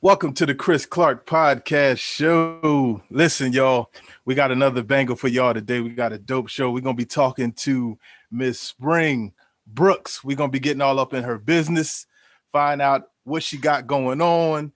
Welcome to the Chris Clark Podcast Show. Listen, y'all, we got another banger for y'all today. We got a dope show. We're going to be talking to Miss Spring Brooks. We're going to be getting all up in her business, find out what she got going on,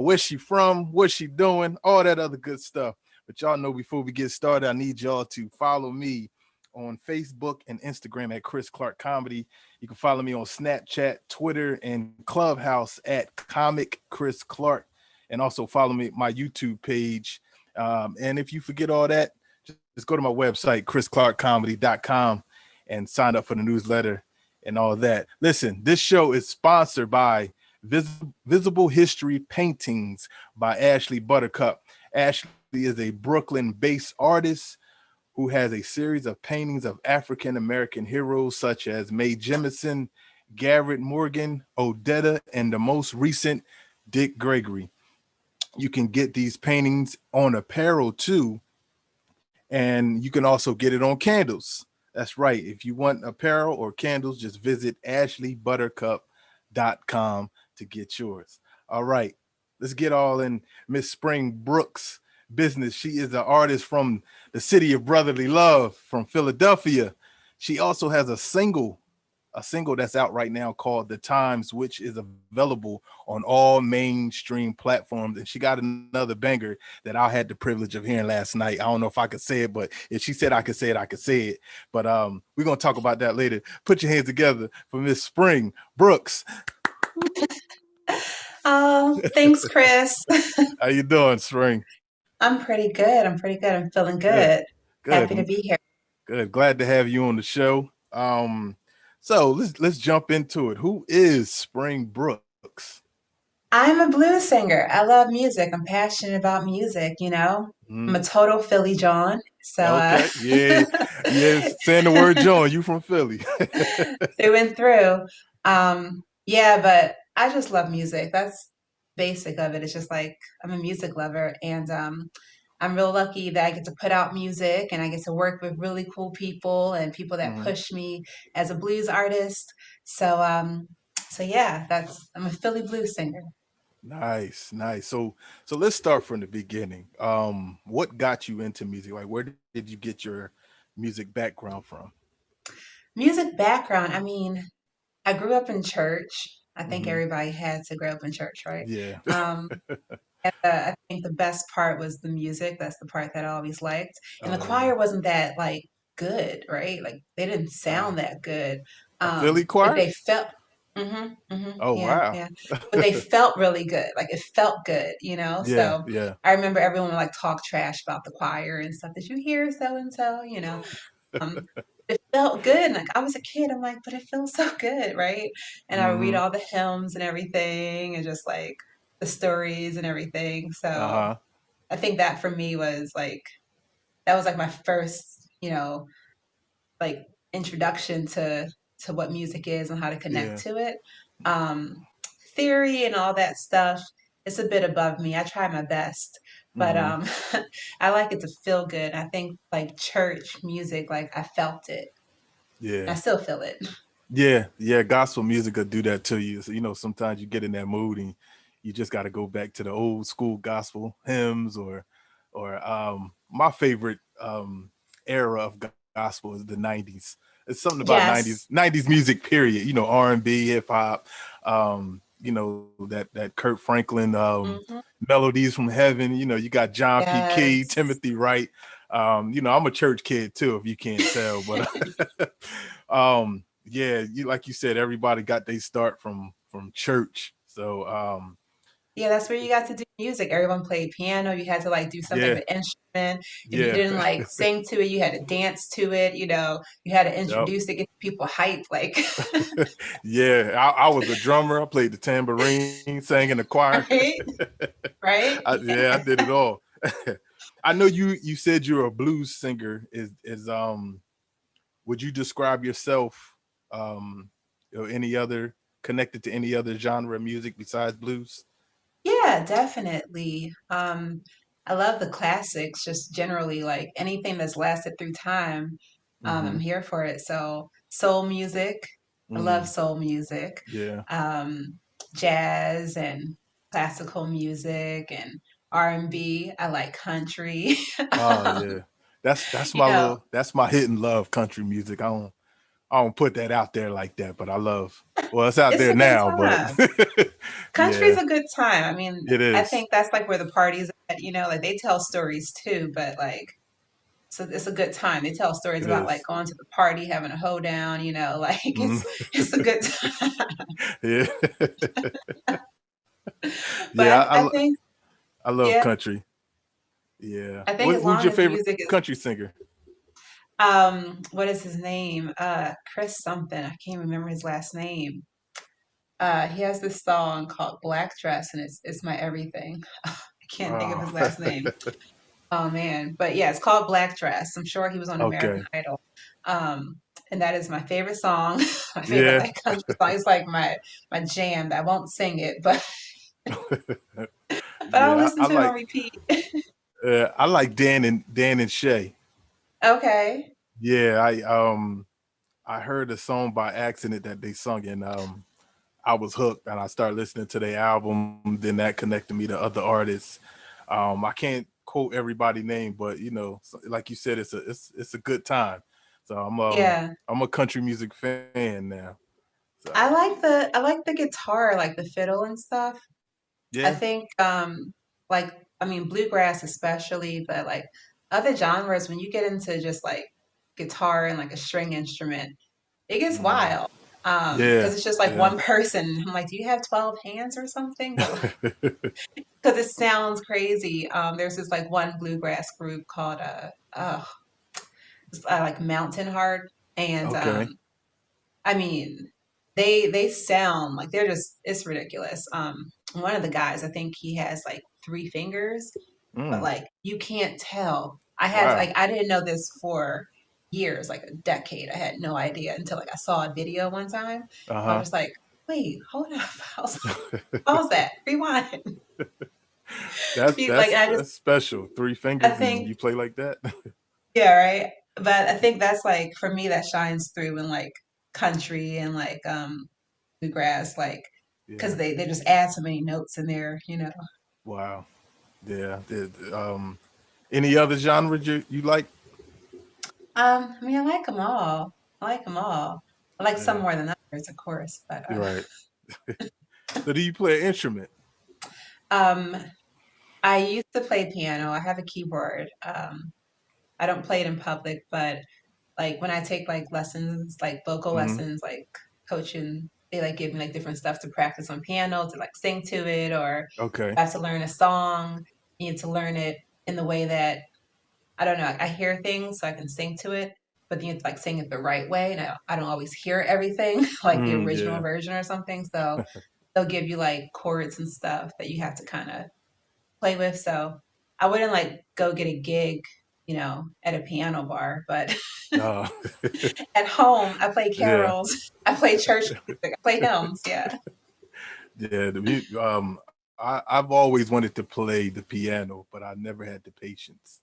where she from, what she doing, all that other good stuff. But y'all know before we get started, I need y'all to follow me on Facebook and Instagram at Chris Clark Comedy. You can follow me on Snapchat, Twitter, and Clubhouse at Comic Chris Clark, and also follow me my YouTube page. And if you forget all that, just go to my website, chrisclarkcomedy.com, and sign up for the newsletter and all that. Listen, this show is sponsored by Visible History Paintings by Ashley Buttercup. Ashley is a Brooklyn-based artist who has a series of paintings of African-American heroes such as Mae Jemison, Garrett Morgan, Odetta, and the most recent, Dick Gregory. You can get these paintings on apparel too, and you can also get it on candles. That's right. If you want apparel or candles, just visit ashleybuttercup.com to get yours. All right, let's get all in Miss Spring Brooks' business. She is an artist from the city of brotherly love from Philadelphia. She also has a single that's out right now called The Times, which is available on all mainstream platforms. And she got another banger that I had the privilege of hearing last night. I don't know if I could say it, but if she said I could say it, I could say it. But we're gonna talk about that later. Put your hands together for Miss Spring Brooks. Oh, thanks, Chris. How you doing, Spring? I'm pretty good. I'm pretty good. I'm feeling Good, good. Happy to good, be here. good. Glad to have you on the show. So let's jump into it. Who is Spring Brooks? I'm a blues singer. I love music. I'm passionate about music. I'm Mm, a total Philly John. So okay, yeah, yes. Saying the word John, you from Philly? through and through. Yeah, but I just love music. That's basic of it. It's just like I'm a music lover and I'm real lucky that I get to put out music and I get to work with really cool people and people that Mhm. push me as a blues artist. So yeah, that's I'm a Philly blues singer. Nice, nice. So let's start from the beginning. What got you into music? Like, where did you get your music background from? Music background, I mean, I grew up in church. I think Hmm. everybody had to grow up in church, right? Yeah. Um, I think the best part was the music. That's the part that I always liked. And the Oh yeah. choir wasn't that like good, right? Like they didn't Uh, sound that good. a Philly But choir? they felt, Oh yeah, wow. yeah. But they felt really good. Like it felt good. Yeah, So yeah. I remember everyone would like talk trash about the choir and stuff. Did you hear so and so? Um, it felt good. Like I was a kid, I'm like, but it feels so good, right? And I would read Hmm. all the hymns and everything, and just like the stories and everything. So Uh-huh. I think that for me was like that was like my first, like introduction to what music is and how to connect Yeah. to it. Um, Theory and all that stuff, it's a bit above me. I try my best, but Hmm. I like it to feel good. I think like church music, like I felt it. I Yeah. still feel it. Yeah. Yeah. Gospel music will do that to you. So, sometimes you get in that mood and you just got to go back to the old school gospel hymns or my favorite era of gospel is the 90s. It's something about 90s Yes. 90s music period, R&B, hip hop, that Kurt Franklin Hmm. melodies from heaven, you got John P. Key, Yes. Timothy Wright. I'm a church kid too, if you can't tell, but yeah, you like you said, everybody got their start from church. So Yeah, that's where you got to do music. Everyone played piano. You had to like do some type yeah, of instrument. If you yeah. didn't like sing to it, you had to dance to it. You had to Yep. introduce it, get people hyped. Like, Yeah, I was a drummer. I played the tambourine, sang in the choir. right, right. Yeah, I did it all. I know you said you're a blues singer. Is would you describe yourself any other connected to any other genre of music besides blues? Yeah, definitely. I love the classics, just generally, like anything that's lasted through time. I'm Mm-hmm. here for it. So, soul music, I love Mm, soul music. yeah. Um, Jazz and classical music and R&B. I like country. Oh yeah. That's You my know, little that's my hidden love country music. I don't put that out there like that, but I love well, it's out it's there a good now, but time. Country's yeah, a good time. I mean, it I is. think that's like where the party's at, like they tell stories too, but like so it's a good time. They tell stories It about like is. going to the party, having a hoedown, like Mm, it's a good time. yeah. But Yeah, I think I love yeah, country. Yeah. I think as Who's long your as favorite music is country singer? what is his name? Chris something. I can't remember his last name. He has this song called Black Dress and it's my everything. I can't think of Oh. his last name. Oh man. But yeah, it's called Black Dress. I'm sure he was on American Okay. Idol. Um, and that is my favorite song, my favorite Yeah. like country song. It's like my jam. I won't sing it, but I'll Yeah, listen to it on repeat. I like Dan and Shay. Okay. Yeah, I heard a song by accident that they sung, and I was hooked, and I started listening to their album. Then that connected me to other artists. I can't quote everybody's name, but like you said, it's a good time. So Yeah. I'm a country music fan now. I So like the guitar, like the fiddle and stuff. I yeah, think like I mean bluegrass especially, but like other genres when you get into just like guitar and like a string instrument, it gets mm, wild. Because yeah, it's just like yeah. one person. I'm like, do you have 12 hands or something? But like, because it sounds crazy. There's this like one bluegrass group called like Mountain Heart, and Okay. I mean, they sound like they're just it's ridiculous. One of the guys, I think he has like three fingers, but Mm, like you can't tell. I had wow. like I didn't know this for years, like a decade. I had no idea until like I saw a video one time. Uh I was huh. just like, wait, hold up, pause that, rewind. Like I just That's special. Three I fingers and think you play like that. yeah, right. But I think that's like for me that shines through in like country and like bluegrass, like because Yeah. they just add so many notes in there. Wow. Yeah. Any other genres you like? I mean, I like them all. I like them all. I like some Yeah. more than others, of course, but You're right. So do you play an instrument? um, I used to play piano. I have a keyboard. I don't play it in public, but like when I take like lessons, like vocal Hmm. lessons, like coaching, they like give me like different stuff to practice on piano to like sing to it, or if Okay. I have to learn a song, you need to learn it in the way that I don't know. I hear things so I can sing to it, but then you have to like sing it the right way, and I don't always hear everything like the Mm, original yeah. version or something. So they'll give you like chords and stuff that you have to kind of play with. So I wouldn't like go get a gig, at a piano bar, but Uh, at home I play yeah. carols, I play church music, I play hymns. Yeah. Yeah. I've always wanted to play the piano, but I never had the patience.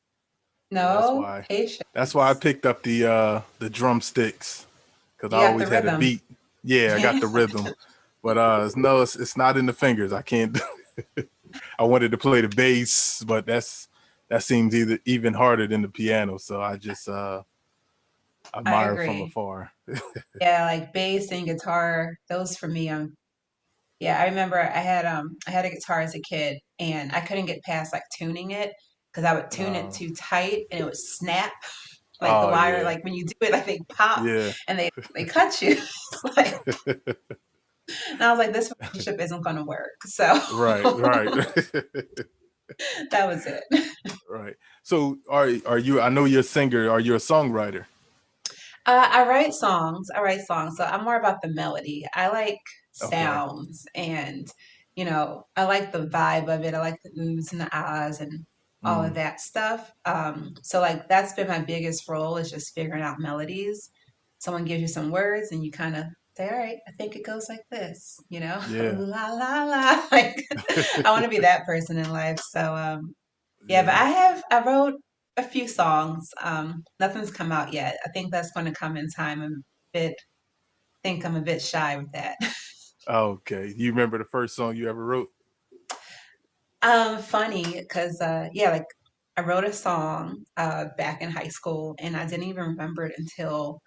So No that's why I patience. picked up the drumsticks because I You got always the had a rhythm. beat. Yeah, I got the rhythm, but no, it's not in the fingers. I can't. I wanted to play the bass, but that seems either even harder than the piano. So I just I admire from agree. afar. Yeah, like bass and guitar, those for me, yeah, I remember I had a guitar as a kid and I couldn't get past like tuning it because I would tune it Uh, too tight and it would snap like the oh wire yeah, like when you do it like they pop yeah, and they cut you. It's like and I was like this relationship isn't going to work. So right, right, that was it. right. So are you? I know you're a singer. Are you a songwriter? I write songs. I write songs. So I'm more about the melody. I like Okay. sounds and, I like the vibe of it. I like the oohs and the ahs and all of Mm, that stuff. So like that's been my biggest role is just figuring out melodies. Someone gives you some words and you kind of say, all right, I think it goes like this, ooh yeah. la la la. Like I want to be that person in life. So yeah, but Yeah. I wrote a few songs. Nothing's come out yet. I think that's going to come in time. Think I'm a bit shy with that. Okay. You remember the first song you ever wrote? Funny because yeah, like I wrote a song back in high school, and I didn't even remember it until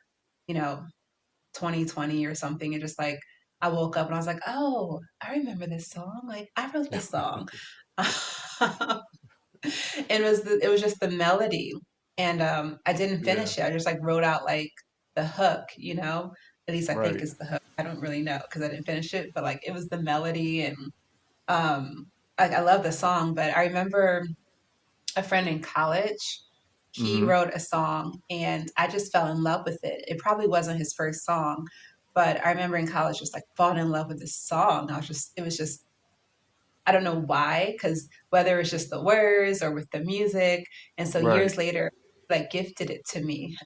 you know 2020 or something. And just like I woke up and I was like, oh, I remember this song. Like I wrote this song. It was just the melody, and I didn't Yeah, finish it. I just like wrote out like the hook, you know. At least I think right. is the hook. I don't really know because I didn't finish it, but like it was the melody and um like I love the song, but I remember a friend in college, he Mm-hmm. wrote a song and I just fell in love with it. It probably wasn't his first song, but I remember in college just like falling in love with this song. It was just, I don't know why, because whether it's just the words or with the music. And so Right. years later, like gifted it to me.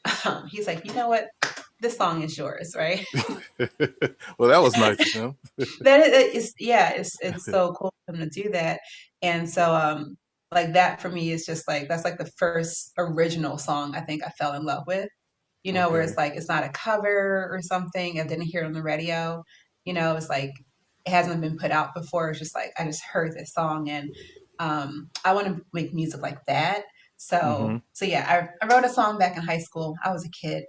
He's like, you know what? This song is yours, right? Well, that was nice of him. Yeah, it's so cool for him to do that. And so like that for me is just like that's like the first original song I think I fell in love with. You know, where it's Okay. like it's not a cover or something. I didn't hear it on the radio. You know, it's like it hasn't been put out before. It's just like I just heard this song and I want to make music like that. Mm-hmm. So yeah, I wrote a song back in high school. I was a kid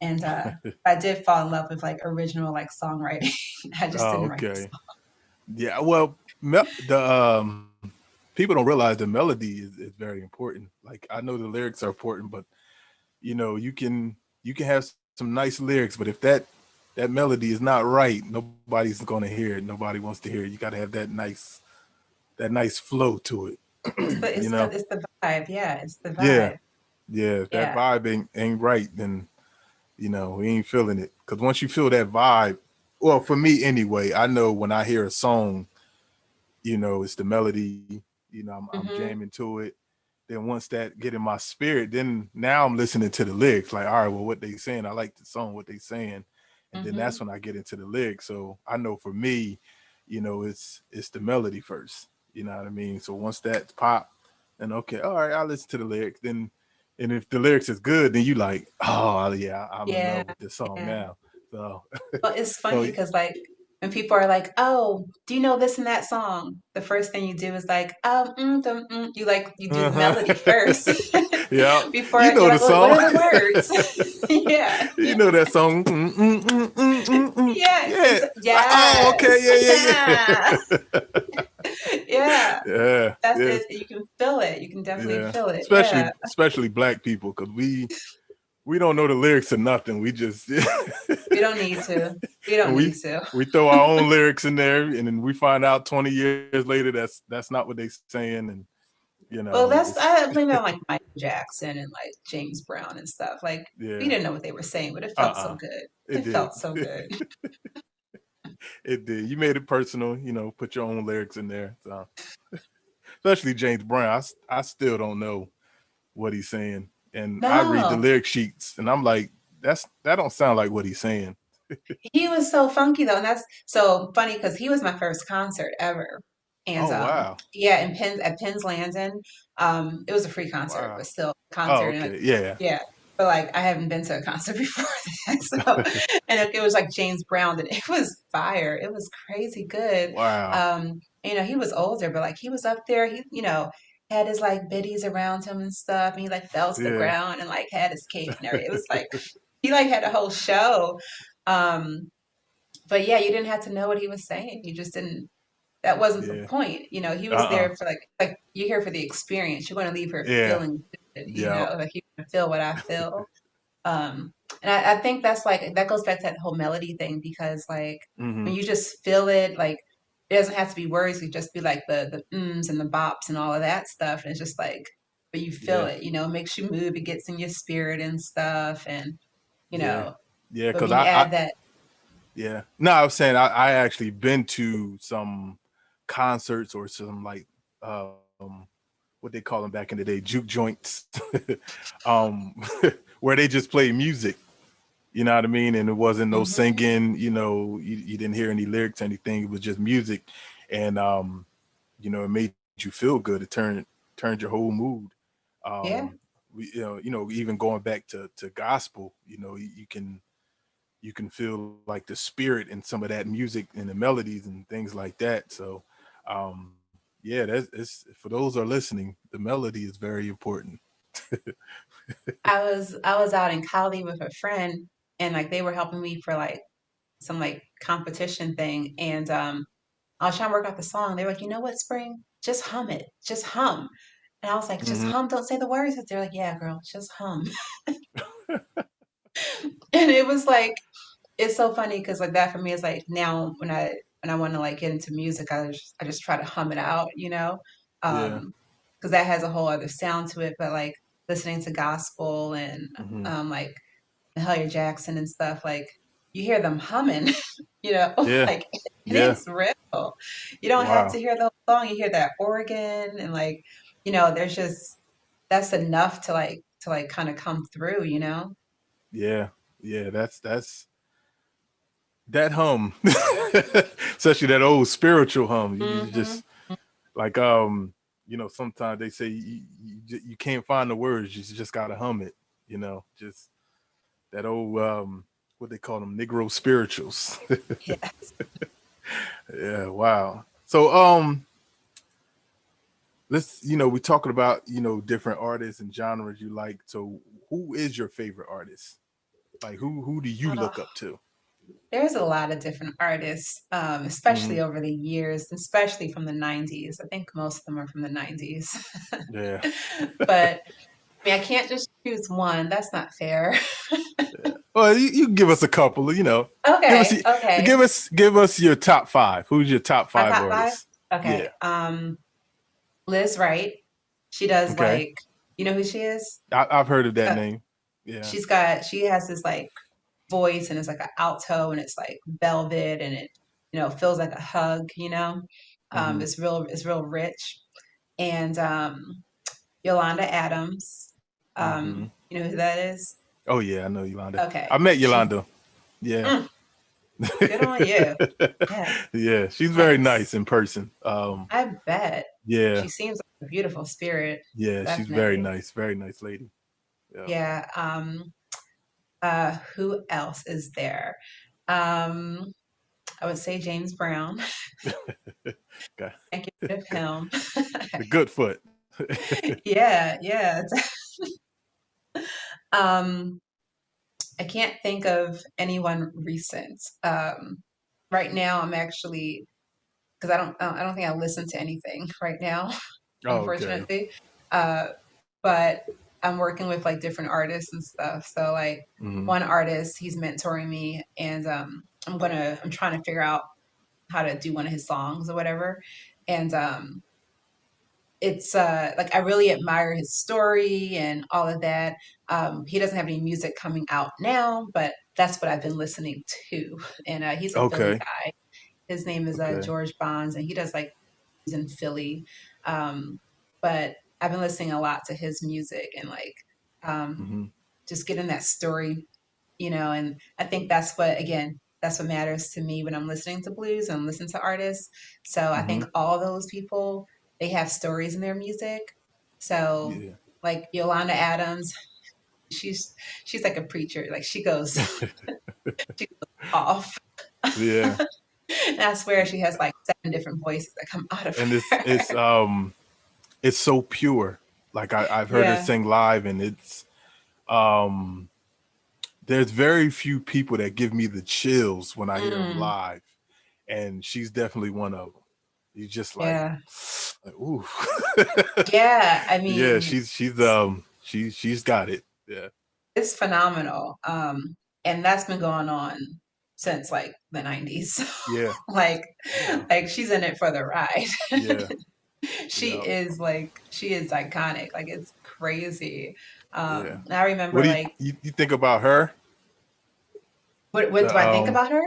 and I did fall in love with like original like songwriting. I just Oh, didn't write the okay. Yeah. Well, the people don't realize the melody is very important. Like I know the lyrics are important, but you can have some nice lyrics, but if that melody is not right, nobody's going to hear it. Nobody wants to hear it. You got to have that nice flow to it. you know. it's the vibe. Yeah, it's the Yeah. vibe. Yeah. If that Yeah. vibe ain't right, then we ain't feeling it. Because once you feel that vibe, well, for me anyway, I know when I hear a song, it's the melody. I'm jamming Hmm. to it. Then once that get in my spirit, then now I'm listening to the lyrics. Like, all right, well, what they saying? I like the song, what they saying, and then Hmm. that's when I get into the lyrics. So I know for me, it's the melody first. You know what I mean? So once that's pop, then okay, all right, I'll listen to the lyrics. Then, and if the lyrics is good, then you like, oh yeah, I'm in Yeah. love with this song Yeah. now. So, Well, it's so funny because like when people are like, "Oh, do you know this and that song?" The first thing you do is like, You like you do the uh melody huh, first yeah, before you you're know the like, What song. are the words?" Yeah, You yeah, know that song. yeah. Yeah. Like, oh, okay. Yeah. Yeah, yeah, Yeah. yeah. Yeah. That's Yes. it. You can feel it. You can definitely Yeah. feel it. Yeah. Especially black people, because we don't know the lyrics or nothing. We just We don't need to. We don't and need to. we throw our own lyrics in there, and then we find out 20 years later that's not what they saying, and Well, it's I blame it on like Michael Jackson and like James Brown and stuff. Like we yeah. didn't know what they were saying, but it felt so Uh-uh. good. It It did. felt so good. It did. You made it personal. Put your own lyrics in there. So especially James Brown, I still don't know what he's saying. And I read the No, lyric sheets and I'm like, that don't sound like what he's saying. he was so funky though, and that's so funny because he was my first concert ever. And Oh wow. yeah, in Penn at Penn's Landing, it was a free concert, Wow. but still a Oh, concert and like okay. Yeah. yeah. But like I haven't been to a concert before that. So and it was like James Brown and it was fire. It was crazy good. Wow. He was older, but like he was up there, had his like biddies around him and stuff, and he like fell to the Yeah. ground and like had his cape and everything. It was like he like had a whole show. Um, but yeah, you didn't have to know what he was saying. You just didn't. That wasn't the Yeah. point. He was Uh-uh. there for like you're here for the experience. You want to leave here Yeah. feeling good. Yeah. Like you want to feel what I feel. And I think that's like that goes back to that whole melody thing because like Mm-hmm. when you just feel it, like it doesn't have to be words. It could just be like the ums and the bops and all of that stuff. And it's just like, but you feel Yeah. it. It makes you move. It gets in your spirit and stuff. And you Yeah. know, Yeah. but Cause when you I add that. yeah. No, I was saying I actually been to some concerts or some like um what they call them back in the day, juke joints, um, where they just play music. You know what I mean? And it wasn't no Hmm. singing. You didn't hear any lyrics, or anything. It was just music, and it made you feel good. It turned your whole mood. Yeah. Um, even going back to gospel, you can feel like the spirit in some of that music and the melodies and things like that. So, um, Yeah, that's it's for those who are listening, the melody is very important. I was out in Cali with a friend, and like they were helping me for like some like competition thing, and I was trying to work out the song. They were like, you know what, Spring? Just hum it. Just hum. And I was like, just Hmm. hum, don't say the words. They're like, yeah, girl, just hum. And it was like, it's so funny because like that for me is like now when I want to like get into music, I just try to hum it out, Yeah. because that has a whole other sound to it. But like listening to gospel and Hmm. like Mahalia Jackson and stuff, like you hear them humming, Yeah. like and Yeah. it's real. You don't have to Wow. hear the whole song. You hear that organ and like, there's just that's enough to like kind of come through. Yeah. Yeah. That's that hum, especially that old spiritual hum. You Hmm. just like sometimes they say you can't find the words. You just gotta hum it. Just that old what they call them Negro spirituals. Yeah. Yeah. Wow. So let's we're talking about different artists and genres you like. So who is your favorite artist? Like who do you Oh, look up to? there's a lot of different artists, Hmm. especially over the years, especially from the 90s. I think most of them are from the 90s. Yeah. But I mean, I can't just choose one. That's not fair. Yeah. Well, you can give us a couple. Give us Okay, okay. give us your top five. Who's your top My five top five? artists? Yeah. Okay. Liz Wright. She does Okay. like, you know who she is? I've heard of that Uh, name. Yeah. she has this like voice and it's like an alto and it's like velvet and it, feels like a hug. Hmm. It's real rich. And Yolanda Adams. Hmm. You know who that is? Oh yeah, I know Yolanda. I Okay. met Yolanda. Yeah. Mm, good on you. Yes, Yeah, she's very yes. nice in person. I bet. Yeah, She seems like a beautiful spirit. yeah, she's Definitely. very nice lady. Yeah. Yeah. Who else is there? Um, I would say James Brown. Got Can't get rid of him. the good foot. Yeah, yeah. Um, I can't think of anyone recent. Right now, I'm actually because I don't think I listen to anything right now, Oh, okay. unfortunately. Uh, but I'm working with like different artists and stuff. So like Hmm. one artist, he's mentoring me, and I'm trying to figure out how to do one of his songs or whatever. And it's like I really admire his story and all of that. He doesn't have any music coming out now, but that's what I've been listening to. And he's a Philly Okay. guy. His name is Okay. George Bonds, and he does like he's in Philly. But I've been listening a lot to his music and like um, Hmm. just getting that story. And I think that's what matters to me when I'm listening to blues and I'm listening to artists. So I Hmm. think all those people, they have stories in their music. So Yeah. like Yolanda Adams, she's she's like a preacher. Like she goes off. Yeah. And I swear she has like seven different voices that come out of And her. it's so pure. Like I've heard her Yeah. sing live, and um there's very few people that give me the chills when I hear them Mm, live, and she's definitely one of them. You just yeah. like ooh. Yeah. I Yeah, mean, she's got it. Yeah. it's phenomenal. And that's been going on since like the 90s. Yeah. like Yeah. like she's in it for the ride. Yeah. She Yeah. is like she is iconic. Like it's crazy. Yeah. I What remember do you like you think about her? what The do I think about her?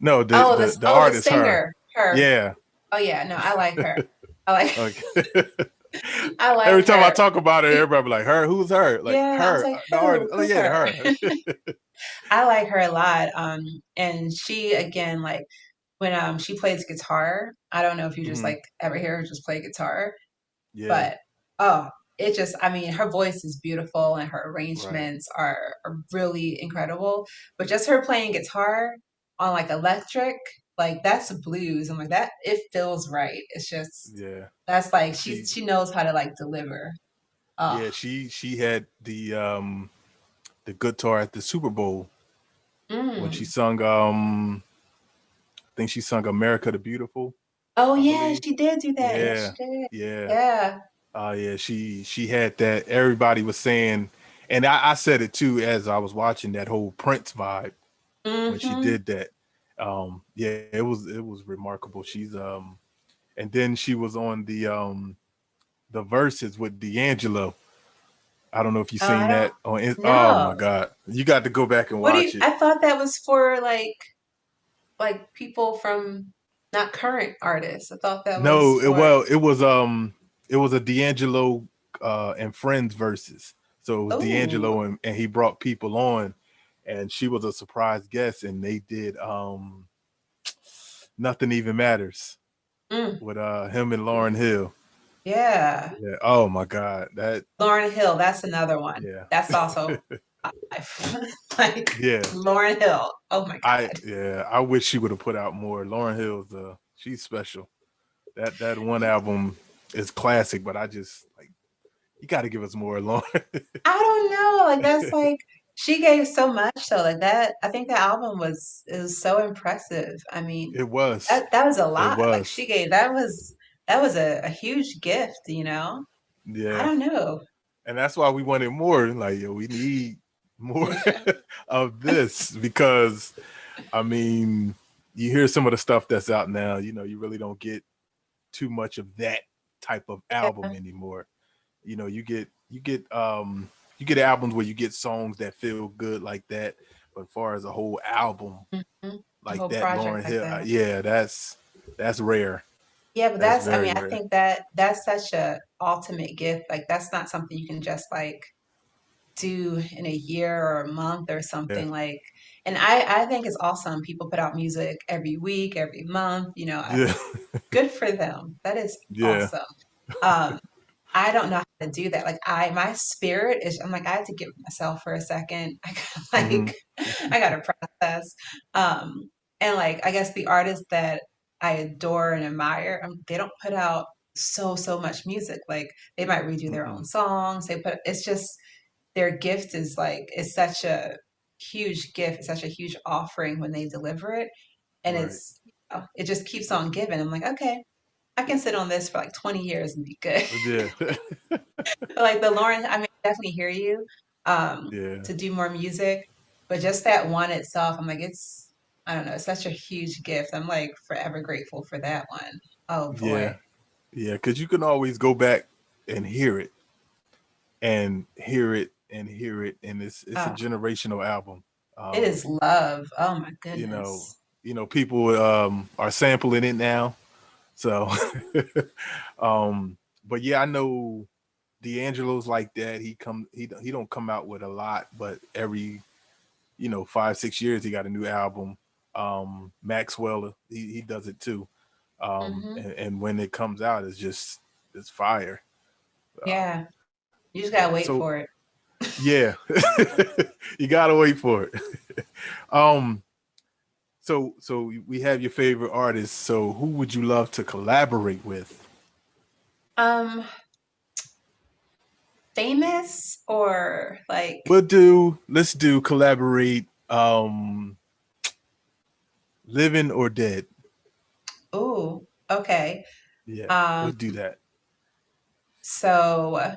no, the The artist her. singer, her. Yeah. Oh yeah, no, I like her. I like Okay. I like Every time I her. talk about her, everybody be like, her? Who's her? Like Yeah, I was her, like, the artist. Oh who's yeah, her? her. I like her a lot. And she again, like when she plays guitar, I don't know if you just Hmm. like ever hear her just play guitar, Yeah. but oh, it just I mean, her voice is beautiful and her Right. arrangements are really incredible. But just her playing guitar on like electric. like that's blues. I'm like that it feels right. It's just Yeah. that's like She she knows how to like deliver. Oh, yeah, she had the guitar at the Super Bowl when she mm. sung I think she sung America the Beautiful, Oh I yeah, believe. she did do that. Yes, Yeah. she did. Yeah. Yeah. Yeah, she had that. Everybody was saying, and I said it too as I was watching that whole Prince vibe when she Mm-hmm. did that. Yeah, it was remarkable. And then she was on the verses with D'Angelo. I don't know if you Oh, I seen don't that on. Oh know. my God, you got to go back and What do you, watch it. I thought that was for like people from not current artists. I thought that was No, for it was a D'Angelo and Friends verses. So it was oh, D'Angelo and he brought people on, and she was a surprise guest, and they did Nothing Even Matters mm, with him and Lauren Hill. yeah. Yeah. Oh my God. That Lauryn Hill, that's another one. yeah. That's also like Yeah. Lauryn Hill. Oh my God. I wish she would have put out more. Lauren Hill's she's special. That one album is classic, but I just like you got to give us more, Lauren. I don't know. Like that's like she gave so much so like that I think the album was is so impressive. I mean, It was. that was a It lot. Like was. she gave that was a huge gift, you know? I Yeah. don't know. And that's why we wanted more. Like, yo, we need more Yeah. of this because I mean, you hear some of the stuff that's out now, you really don't get too much of that type of album Yeah. anymore. You get albums where you get songs that feel good like that, but as far as a whole album Mhm. A like whole that, project Lauren like Hill, that. yeah, that's rare. Yeah, but That's that's, I very mean, I rare. think that that's such a ultimate gift. Like that's not something you can just like do in a year or a month or Yeah. something like. And I think it's awesome. People put out music every week, every month, you know, Yeah. good for them. That is Yeah. awesome. Um, I don't know how to do that. Like my spirit is, I'm like, I have to give myself for a second. I gotta Hmm. like, I gotta process. Um, and like, I guess the artists that I adore and admire, they don't put out so much music. Like they might redo their own Mm-mm. songs. It's just their gift is like, it's such a huge gift. It's such a huge offering when they deliver it. And Right. it just keeps on giving. I'm like, okay, I can sit on this for like 20 years and be good. Yeah. But like the Lauren, I mean, I definitely hear you Yeah. to do more music, but just that one itself, I'm like, I don't know, it's such a huge gift. I'm like forever grateful for that one. Oh Yeah. boy. Yeah. Because you can always go back and hear it and hear it and hear it, and it's a Oh, generational album. it Um, is love. Oh my you know, goodness. people are sampling it now. So, but yeah, I know D'Angelo's like that. He don't come out with a lot, but every 5-6 years he got a new album. Maxwell he does it too. Hmm. And when it comes out, it's fire. Yeah, you just gotta Yeah. wait So for it. yeah, you gotta wait for it. um. So we have your favorite artists. So who would you love to collaborate with? Um, famous or like, Let's do collaborate. Living or dead. ooh, okay. Yeah, Um, we'll do that. so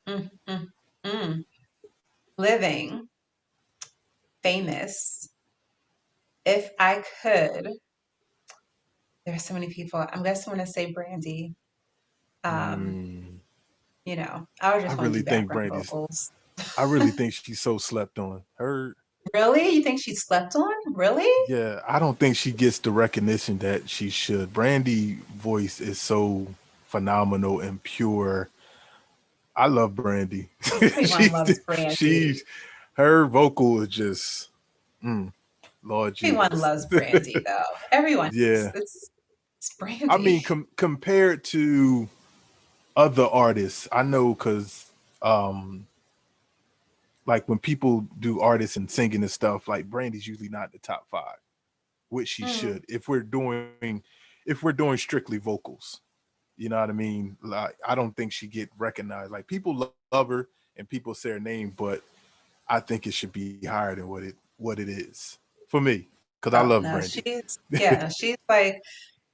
mm, mm, mm, living, famous. If I could. There's so many people. I'm guessing want to say Brandy. Um, Mm, I would I just want to really do think background Brandy's. vocals. I really think she's so slept on. Her, Really? You think she slept on? Really? yeah, I don't think she gets the recognition that she should. Brandy voice is so phenomenal and pure. I love Brandy. Everyone she's loves she's Brandy. her vocal is just mm, Lord Everyone Jesus. loves Brandy, though. Everyone. Yeah. It's I mean, Brandy. compared to other artists, I know because um, like when people do artists and singing and stuff, like Brandy's usually not the top five. which she Mm, should. If we're doing strictly vocals, you know what I mean? Like I don't think she get recognized. Like people love her and people say her name, but I think it should be higher than what it is for me because I love oh no, Brandy. she's yeah, no, she's like,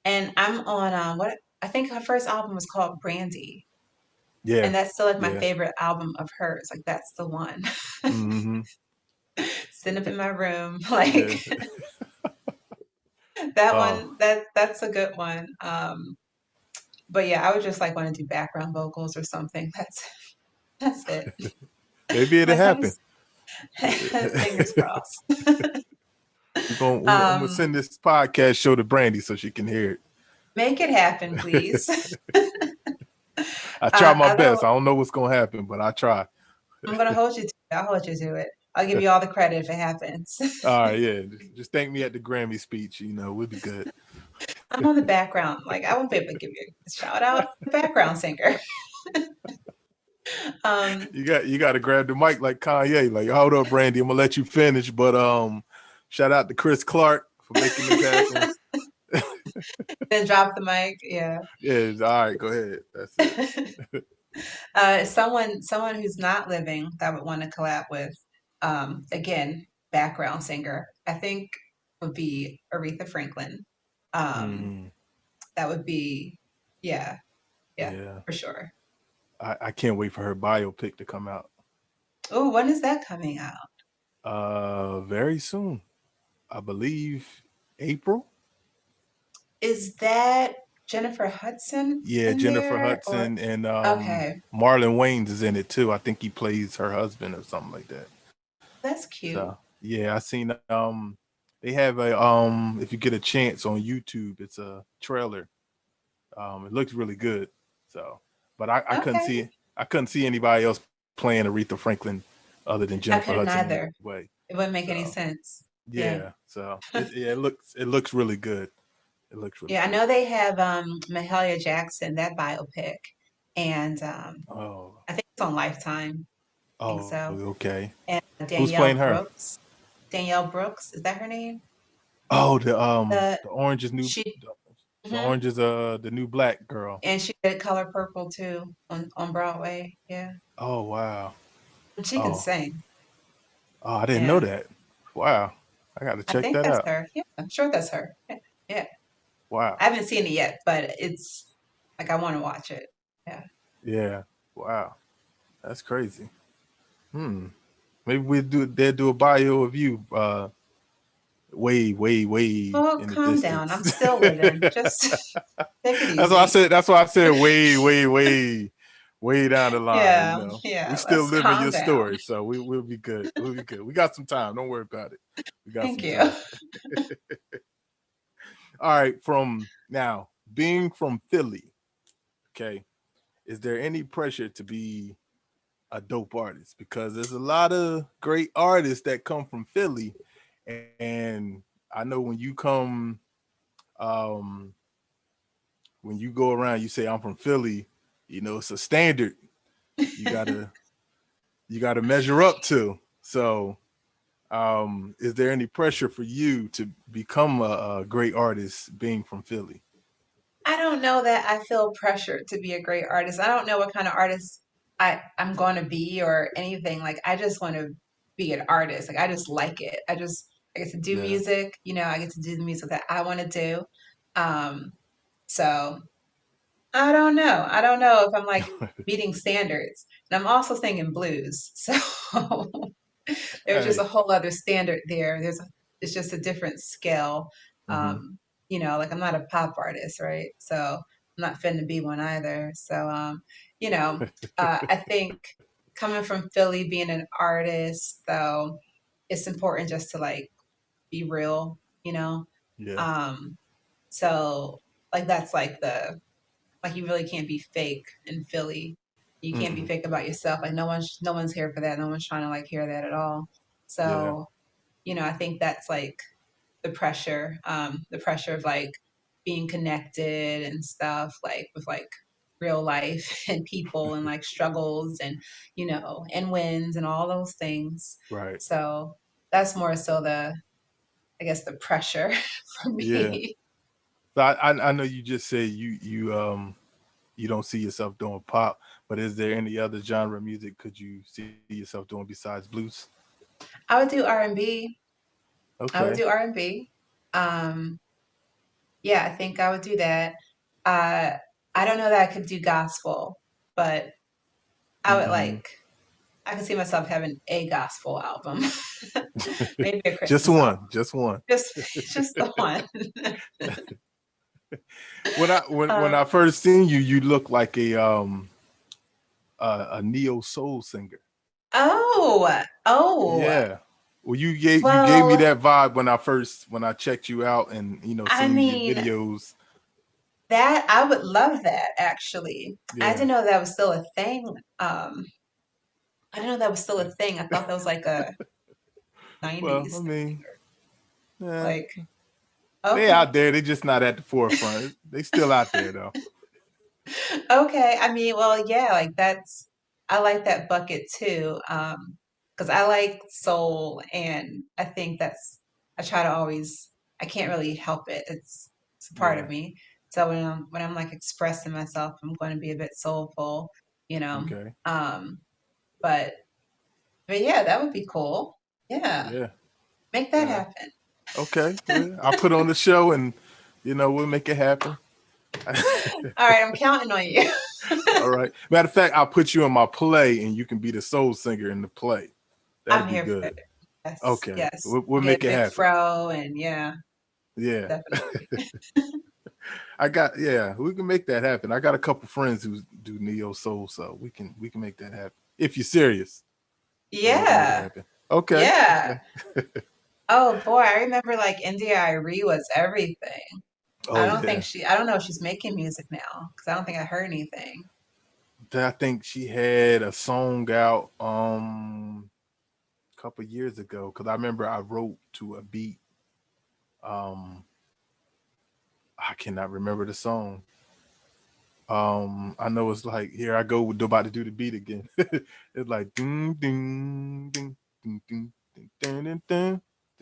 and I'm on what I think her first album was called Brandy, Yeah, and that's still like my yeah, favorite album of hers. Like that's the one. mm-hmm. Sitting up in my room, like Yeah. that Oh, one. That's a good one. But yeah, I would just like want to do background vocals or something. That's it. maybe it'll Like let me happen. fingers crossed. I'm gonna Um, send this podcast show to Brandy so she can hear make it happen, it. please. I try my Other, best. I don't know what's gonna happen, but I try. I'm gonna hold you to it. I'll hold you to it. I'll give you all the credit if it happens. All right, yeah. Just thank me at the Grammy speech. We'll be good. I'm on the background. Like I won't be able to give you a shout out. The background singer. Um, You got to grab the mic like Kanye. Like, hold up, Brandy. I'm gonna let you finish, but shout out to Chris Clark for making this happen. then drop the mic. Yeah. Yeah, all right. Go ahead. That's it. Someone who's not living that I would want to collab with, again, background singer, I think would be Aretha Franklin. Um, Mm, that would be, yeah, yeah, yeah, for sure. I can't wait for her biopic to come out. Oh, when is that coming out? Very soon. I believe April. Is that Jennifer Hudson Yeah, in Jennifer there or Hudson and okay, Marlon Wayans is in it too. I think he plays her husband or something like that. that's So cute. yeah, I seen they have a if you get a chance on YouTube, it's a trailer. It looks really good. So, but I couldn't Okay. see anybody else playing Aretha Franklin other than Jennifer I Hudson couldn't anyway. either. It wouldn't So make any sense. yeah, Yeah. so it looks really good. It looks really Yeah, I good. know they have Mahalia Jackson, that biopic, and Oh, I think it's on Lifetime. I think oh, so. okay. And Who's playing her? Danielle Brooks, is that her name? Oh, The the orange is new. she The mhm. orange is the new black girl. And she did Color Purple too on Broadway. Yeah. Oh wow. And she can Oh, sing. oh, I didn't know Yeah. that. Wow, I got to I check think that that's out. her. Yeah, I'm sure that's her. Yeah. Yeah. Wow. I haven't seen it yet, but it's like I want to watch it. Yeah. Yeah. Wow. That's crazy. Hmm. Maybe they'll do a bio of you, way, way, way Oh, in the calm down. distance. I'm still living. Just take it That's why I easy. said. That's why I said way, way, way, way down the line. Yeah. We Yeah. still Let's living calm your down. story, so we'll be good. We'll be good. We got some time. Don't worry about it. We got Thank some you. time. All right. From now, being from Philly, okay, is there any pressure to be a dope artist? Because there's a lot of great artists that come from Philly, and I know um, when you go around, you say I'm from Philly. It's a standard you gotta you gotta measure up to. So, is there any pressure for you to become a great artist being from Philly? I don't know that I feel pressured to be a great artist. I don't know what kind of artist I'm going to be or anything. Like I just want to be an artist. Like I just like it. I get to do Yeah. music, I get to do the music that I want to do. Um, so I don't know. I don't know if I'm like meeting standards. And I'm also singing blues. So there's just Hey. a whole other standard there. It's just a different scale. Mm-hmm. Like I'm not a pop artist, right? So I'm not finna be one either. So you know, I think coming from Philly, being an artist, though, it's important just to like be real, you know. Yeah. Um, so like that's like the like you really can't be fake in Philly. You can't be Mm-mm. fake about yourself. Like no one's here for that. No one's trying to like hear that at all. Yeah. So, I think that's like the pressure of like being connected and stuff, like with like real life and people and like struggles and and wins and all those things. Right. So that's more so the I guess the pressure for Yeah. me. So I know you just said you don't see yourself doing pop, but is there any other genre of music could you see yourself doing besides blues? I would do R&B. I would Okay. do R&B. Um, yeah, I think I would do that. Uh, I don't know that I could do gospel, but I would Hmm. like, I could see myself having a gospel album, maybe a Just Christmas album. one, just one. Just, just the one. When I Uh, first seen you, you look like a neo soul singer. oh, oh, Yeah. Well, you gave me well, that vibe when I checked you out and I seen your mean, videos. that I would love that actually. I Yeah. didn't know that was still a thing. I didn't know that was still a thing. I thought that was like a Well, I 90s thing. mean, yeah, Like, they out okay. there. They just not at the forefront. They still out there though. Okay. I mean, well, yeah, like that's I like that bucket too. Because I like soul and I think that's I try to always I can't really help it. It's a part of Yeah. me. So when I'm like expressing myself, I'm going to be a bit soulful, you know. Okay. Um, but but yeah, that would be cool. Yeah. Yeah. Make that Uh, happen. okay. Well, I'll put on the show and we'll make it happen. All right, I'm counting on you. All right. Matter of fact, I'll put you in my play and you can be the soul singer in the play. That'll I'm be here for it. good. Yes, Okay. yes. We'll I'll get make a it big happen. fro and yeah, Yeah. definitely. Yeah, we can make that happen. I got a couple friends who do neo soul, so we can make that happen. If you're serious. So we can make it Yeah, happen. Okay. yeah. Okay. Oh boy, I remember like India Irie was everything. Oh yeah. I don't know if she's making music now because I don't think I heard anything. I think she had a song out a couple years ago because I remember I wrote to a beat. Um I cannot remember the song. I know it's like here I go about to do the beat again. It's like ding ding ding ding ding ding ding ding ding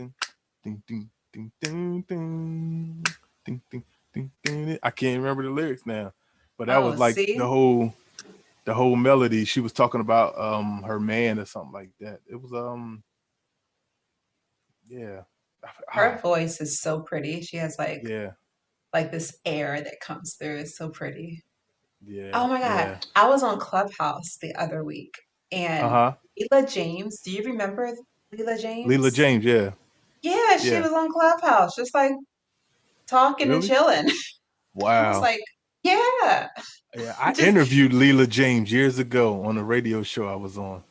ding ding ding ding ding ding ding ding ding. I can't remember the lyrics now, but that Oh, was like see, the whole melody. She was talking about her man or something like that. It was yeah. her Ah, voice is so pretty. She has yeah, like this air that comes through. It's so pretty. yeah, Oh my God. yeah. I was on Clubhouse the other week and Uh-huh. Leela James, do you remember Leela Leela James? James, yeah. Yeah, she Yeah. was on Clubhouse, just like talking and Really? chilling. I was Wow. like, yeah, Yeah, I just interviewed Leela James years ago on a radio show I was on.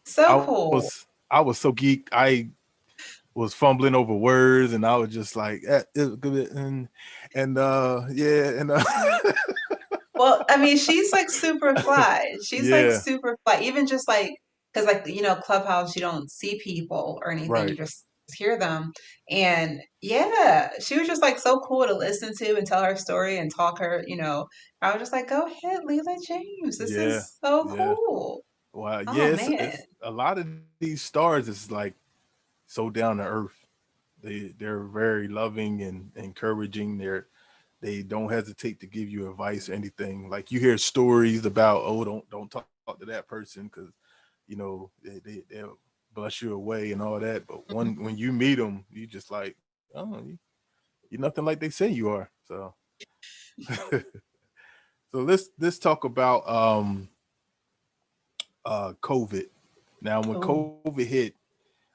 so cool. I was so geeked. I was fumbling over words, and I was just like, and yeah, and Well, I mean, she's like super fly. She's like yeah, super fly. Even just like, because like, Clubhouse, you don't see people or anything, you right, just hear them. And yeah, she was just like so cool to listen to and tell her story and talk her. I was just like, go ahead, Leela James. This yeah, is so yeah. cool. Wow, yeah. Oh It's man. a lot of these stars is like so down to earth. They're very loving and encouraging. They don't hesitate to give you advice or anything. Like you hear stories about, oh, don't talk to that person because they'll bless you away and all that. But when you meet them, you just like, oh, you're nothing like they say you are. So so let's talk about COVID. Now, when Ooh. COVID hit,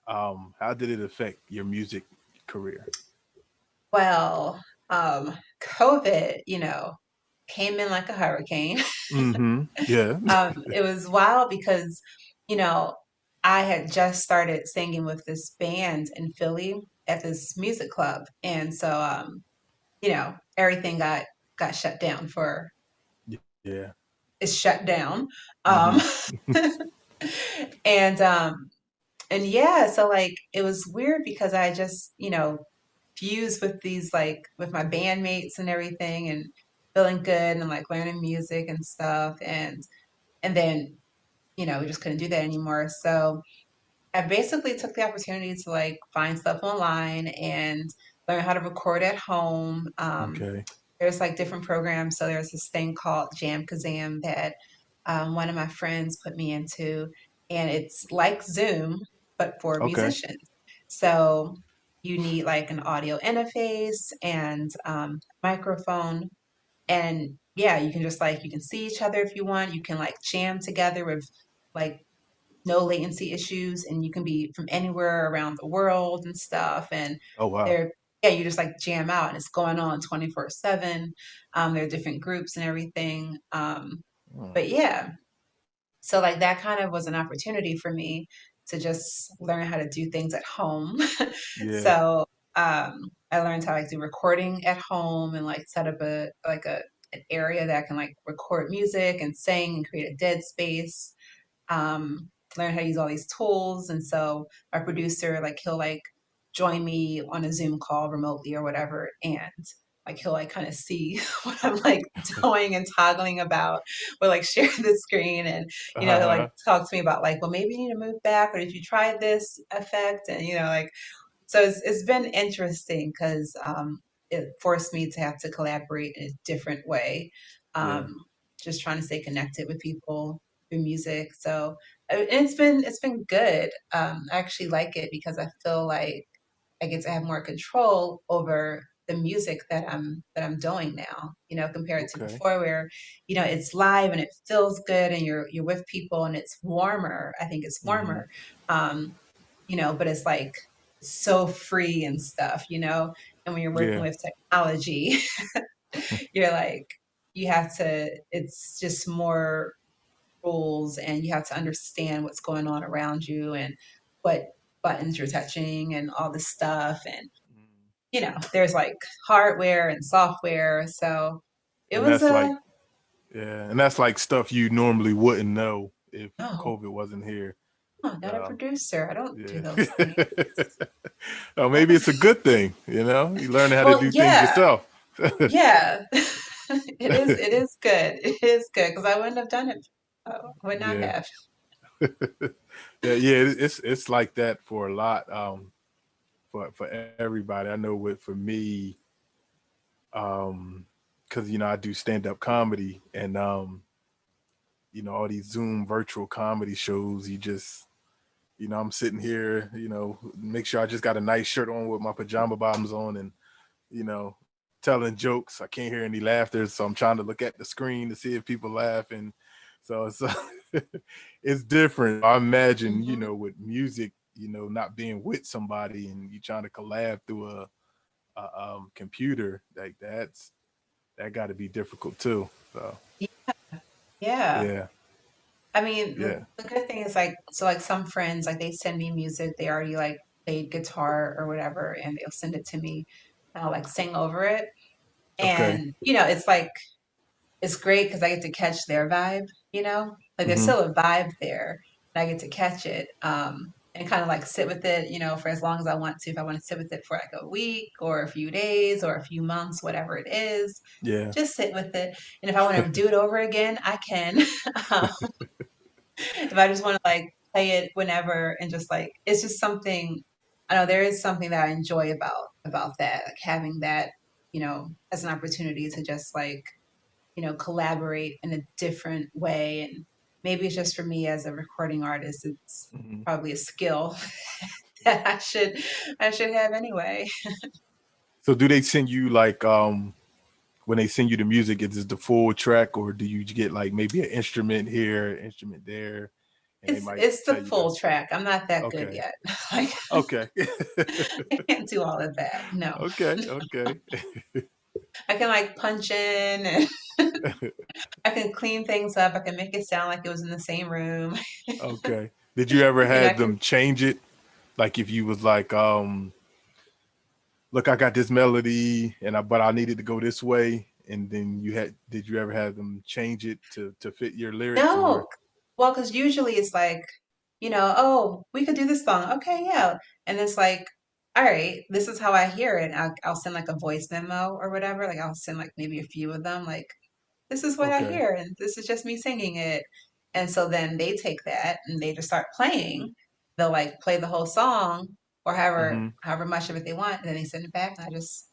how did it affect your music career? Well, COVID, came in like a hurricane. Mm-hmm. Yeah. It was wild because, you know, I had just started singing with this band in Philly at this music club. And so, everything got shut down for Yeah. it's shut down. Mm-hmm. Um, and yeah, so like it was weird because I just, fused with these like with my bandmates and everything and feeling good and like learning music and stuff and then we just couldn't do that anymore. So I basically took the opportunity to like find stuff online and learn how to record at home. Okay. There's like different programs. So there's this thing called Jam Kazam that one of my friends put me into, and it's like Zoom, but for Okay. musicians. So you need like an audio interface and microphone. And yeah, you can just like, you can see each other if you want. You can like jam together with like no latency issues, and you can be from anywhere around the world and stuff. And Oh wow. they're, yeah, you just like jam out and it's going on 24/7. There are different groups and everything. Oh, But yeah, so like that kind of was an opportunity for me to just learn how to do things at home. yeah. So I learned how to like do recording at home and like set up a an area that I can like record music and sing and create a dead space, learn how to use all these tools. And so our producer, like, he'll like join me on a Zoom call remotely or whatever, and like he'll like kind of see what I'm like doing and toggling about, or like share the screen, and he'll like Uh-huh. talk to me about like, well, maybe you need to move back, or did you try this effect? And like, so it's been interesting because it forced me to have to collaborate in a different way. Yeah. Um, just trying to stay connected with people through music. So and it's been good. I actually like it because I feel like I get to have more control over the music that I'm doing now, compared to Okay. before where, it's live and it feels good and you're with people and it's warmer. I think it's Hmm. warmer. Um, but it's like so free and stuff, and when you're working Yeah. with technology, you're like, you have to, it's just more rules, and you have to understand what's going on around you and what buttons you're touching and all this stuff. And, there's like hardware and software. So it And was that's like, yeah, and that's like stuff you normally wouldn't know if oh, COVID wasn't here. I got a Um, producer. I don't do yeah. those things. Oh, maybe it's a good thing, you know? You learn how to Well, do things yeah, yourself. yeah. It is good. It is good because I wouldn't have done it. Would not Yeah. have. Yeah, yeah, it's like that for a lot, for everybody. I know with for me, because I do stand up comedy, and all these Zoom virtual comedy shows. I'm sitting here, make sure I just got a nice shirt on with my pajama bottoms on, and telling jokes. I can't hear any laughter, so I'm trying to look at the screen to see if people laugh, and so it's it's different. I imagine, Hmm. with music, not being with somebody and you trying to collab through a computer, like that got to be difficult too. So Yeah. yeah, I mean, yeah, the good thing is like, so like some friends, like they send me music, they already like played guitar or whatever, and they'll send it to me and I'll like sing over it. okay, And, it's like, it's great because I get to catch their vibe, like there's hmm, still a vibe there, and I get to catch it, and kind of like sit with it, for as long as I want to. If I want to sit with it for like a week or a few days or a few months, whatever it is, yeah, just sit with it. And if I want to do it over again, I can. Um, if I just want to like play it whenever and just like, it's just something, I know there is something that I enjoy about that, like having that, as an opportunity to just like, collaborate in a different way. And maybe it's just for me as a recording artist, it's hmm. probably a skill that I should have anyway. So do they send you like when they send you the music, is it the full track, or do you get like maybe an instrument here, instrument there, and they might It's the tell you to full track. I'm not that good okay, yet. Like okay, I can't do all of that. No. okay, okay, I can like punch in and I can clean things up. I can make it sound like it was in the same room. okay. Did you ever I have can. them change it? Like if you was like, look, I got this melody, but I needed to go this way, and then did you ever have them change it to fit your lyrics, or No. Well, because usually it's like, oh, we could do this song. Okay, yeah. And it's like, all right, this is how I hear it. I'll send like a voice memo or whatever. Like I'll send like maybe a few of them. Like, this is what I okay, hear, and this is just me singing it. And so then they take that and they just start playing. they'll like play the whole song or Mm-hmm. however much of it they want, and then they send it back, and I just,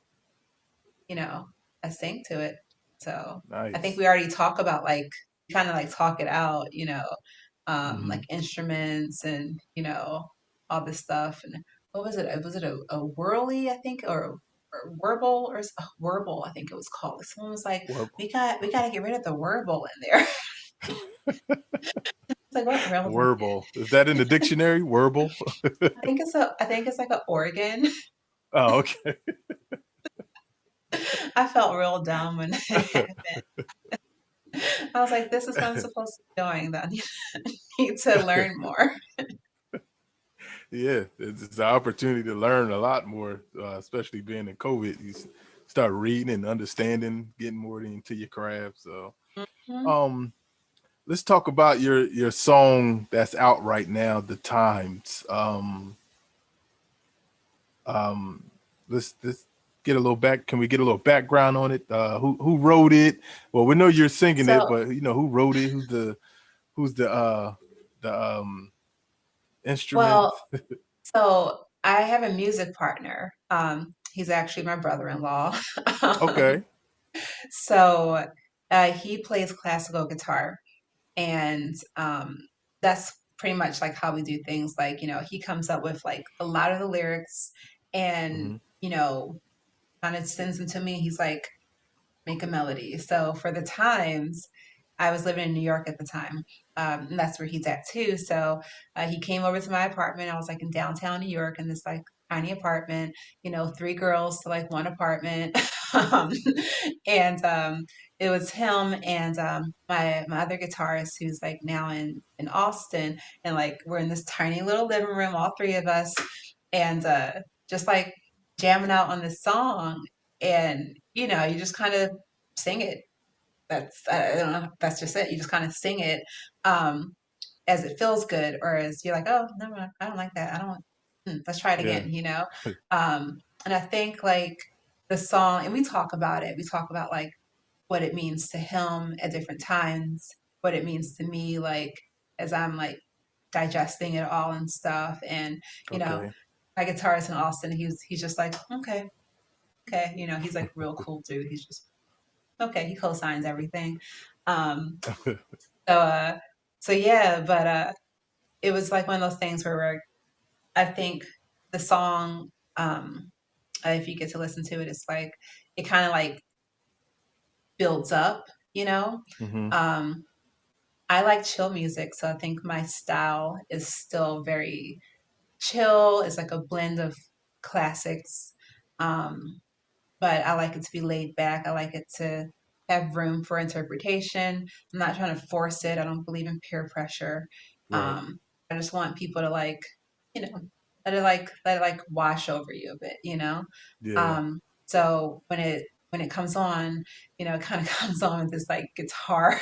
you know, I sing to it. So I think Nice. we already talk about like kind of like talk it out, Mm-hmm. like instruments and all this stuff. And what was it? Was it a whirly? I think, or warble warble? I think it was called. Someone was like, Warp. we got to get rid of the warble in there." It's like what relevant? Werble. Is that in the dictionary? Werble? I think it's like an organ. Oh, okay. I felt real dumb when it happened. I was like, this is what I'm supposed to be doing. Then need to learn more. Yeah, it's an opportunity to learn a lot more, especially being in COVID. Start reading and understanding, getting more into your craft. So, Mhm. um, let's talk about your song that's out right now, "The Times." Um, let's get a little back. Can we get a little background on it? Who wrote it? Well, we know you're singing it, So, but who wrote it? Who's the instrument? well, so I have a music partner. He's actually my brother-in-law. Okay. So he plays classical guitar, and that's pretty much like how we do things. Like, he comes up with like a lot of the lyrics, and Hmm. kind of sends them to me. He's like, make a melody. So for the times, I was living in New York at the time, and that's where he's at too. So he came over to my apartment. I was like in downtown New York in this like tiny apartment, three girls to like one apartment. um, and it was him and my other guitarist who's like now in Austin, and like we're in this tiny little living room, all three of us, and just like jamming out on this song, and you just kind of sing it. That's I don't know. That's just it. You just kind of sing it um, as it feels good, or as you're like, oh no, no, I don't like that. I don't. Let's try it Yeah. again. And I think like the song, and we talk about it. We talk about like what it means to him at different times, what it means to me, like as I'm like digesting it all and stuff. And you know, Okay. my guitarist in Austin, he's just like, okay, okay. He's like real cool dude. He's just okay. He co-signs everything. Um, so so yeah, but it was like one of those things where I think the song, if you get to listen to it, it's like it kind of like builds up, you know. Hmm. Um, I like chill music, so I think my style is still very chill. It's like a blend of classics. Um, but I like it to be laid back. I like it to have room for interpretation. I'm not trying to force it. I don't believe in peer pressure. Right. Um, I just want people to like, let it like wash over you a bit. Yeah. So when it comes on, it kind of comes on with this like guitar,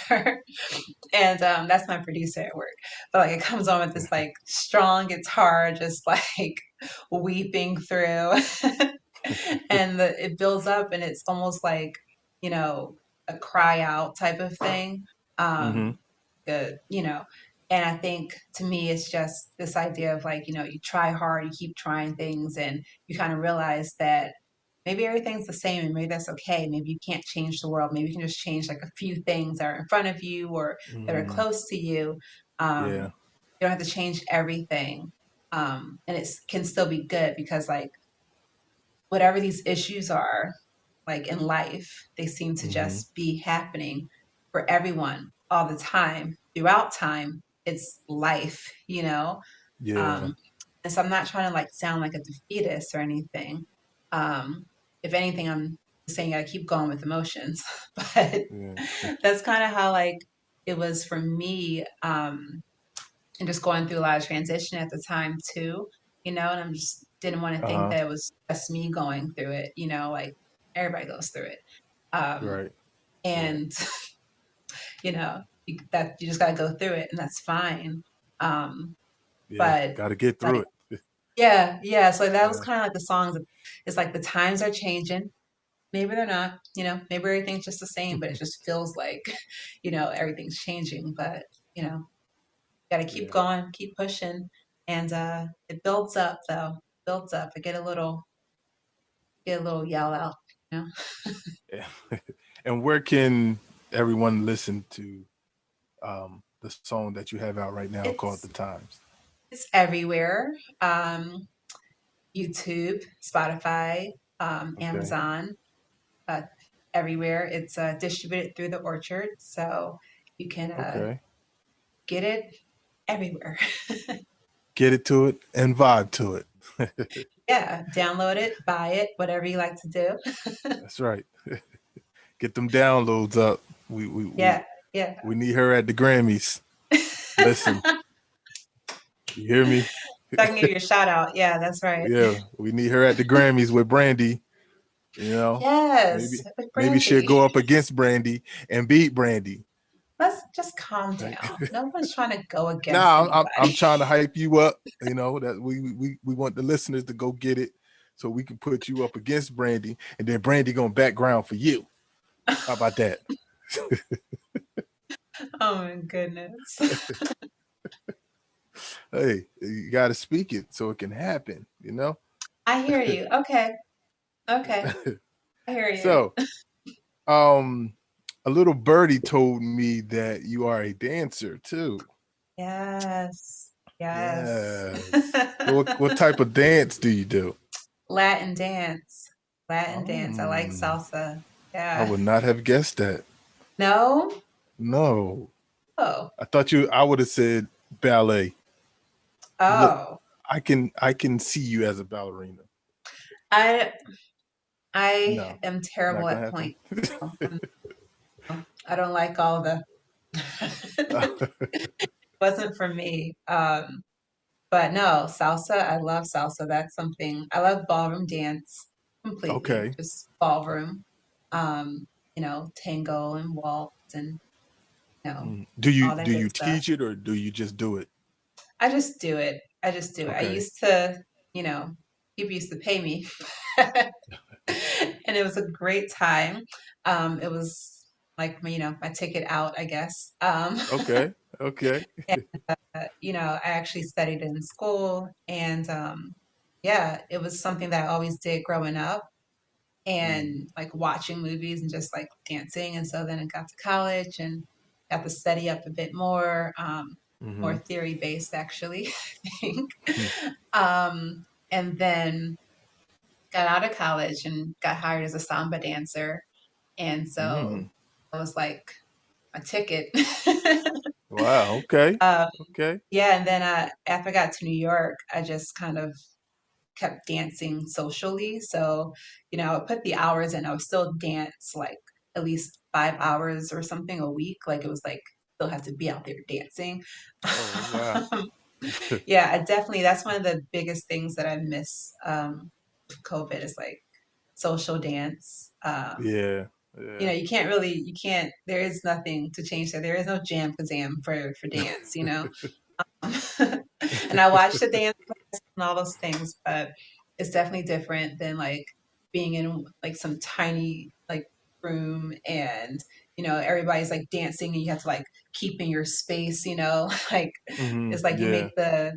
and that's my producer at work. But like it comes on with this like strong guitar, just like weeping through. And it builds up, and it's almost like you know a cry out type of thing. Hmm. um you know and I think to me it's just this idea of like you try hard, you keep trying things, and you kind of realize that maybe everything's the same, and maybe that's okay. Maybe you can't change the world. Maybe you can just change like a few things that are in front of you or that are Hmm. close to you. Yeah. You don't have to change everything. And it can still be good because like whatever these issues are, like in life, they seem to Hmm. just be happening for everyone all the time, throughout time. It's life. Yeah. Um, and so I'm not trying to like sound like a defeatist or anything. Um, if anything, I'm saying I keep going with emotions, but Yeah. that's kind of how like it was for me. And just going through a lot of transition at the time too, and I'm just didn't want to think Uh-huh. that it was just me going through it, like everybody goes through it. Um, Right. Yeah. and that you just got to go through it, and that's fine. Um, Yeah. but Got to get like, through it. yeah, yeah. So that was Yeah. kind of like the songs. It's like the times are changing. Maybe they're not. Maybe everything's just the same, but it just feels like, everything's changing. But got to keep Yeah. going, keep pushing. and it builds up though. Builds up. I get a little yell out, you know. Yeah. And where can everyone listen to the song that you have out right now called "The It's Times"? it's everywhere. YouTube, Spotify, Okay. Amazon, uh, everywhere. It's distributed through the Orchard, so you can Okay. get it everywhere. Get it to it and vibe to it. Yeah, download it, buy it, whatever you like to do. That's right. Get them downloads up. We we we Yeah, yeah. we need her at the Grammys. Listen, you hear me? I can give you a shout out. Yeah, that's right. Yeah, we need her at the Grammys with Brandy. You know, Yes, maybe with maybe she'll Brandy. go up against Brandy and beat Brandy. Let's just calm Like, down. No one's trying to go against nah, I'm anybody. trying to hype you up. You know that we want the listeners to go get it, so we can put you up against Brandy, and then Brandy gonna background for you. How about that? Oh my goodness. Hey, you got to speak it so it can happen. You know. I hear you. Okay. Okay. I hear you. So, um, a little birdie told me that you are a dancer too. Yes. Yes. Yes. So what type of dance do you do? Latin dance. Latin dance. I like Um, salsa. I Yeah. would not have guessed that. No? No, Oh. I would have said ballet. You look. Oh. I can see you as a ballerina. I I No, am terrible not gonna at happen. point. I don't like all the wasn't for me. But no, salsa, I love salsa. That's something I love ballroom dance completely, Okay. just ballroom. Tango and waltz and Do you all that do good you stuff. teach it or do you just do it? I just do it. I just do it. I Okay. used to, you know, people used to pay me, and it was a great time. It was like my ticket out, I guess. Okay. Okay. I actually studied in school, and yeah, it was something that I always did growing up, and like watching movies and just like dancing. And so then I got to college and got to study up a bit more, more Mm-hmm. theory based actually, I think. And then got out of college and got hired as a samba dancer. And so Mm. that was like a ticket. Wow. Okay. um, Okay. yeah, and then after I got to New York, I just kind of kept dancing socially. So, I would put the hours in. I would still dance like at least 5 hours or something a week. Like it was like still have to be out there dancing. Oh wow. Yeah, I definitely that's one of the biggest things that I miss with COVID is like social dance. Yeah. Yeah. You can't there is nothing to change that. There is no jam kazam for dance. And I watched the dance class and all those things, but it's definitely different than like being in like some tiny like room and everybody's like dancing and you have to like keep in your space. Like Mm-hmm. it's like you Yeah. make the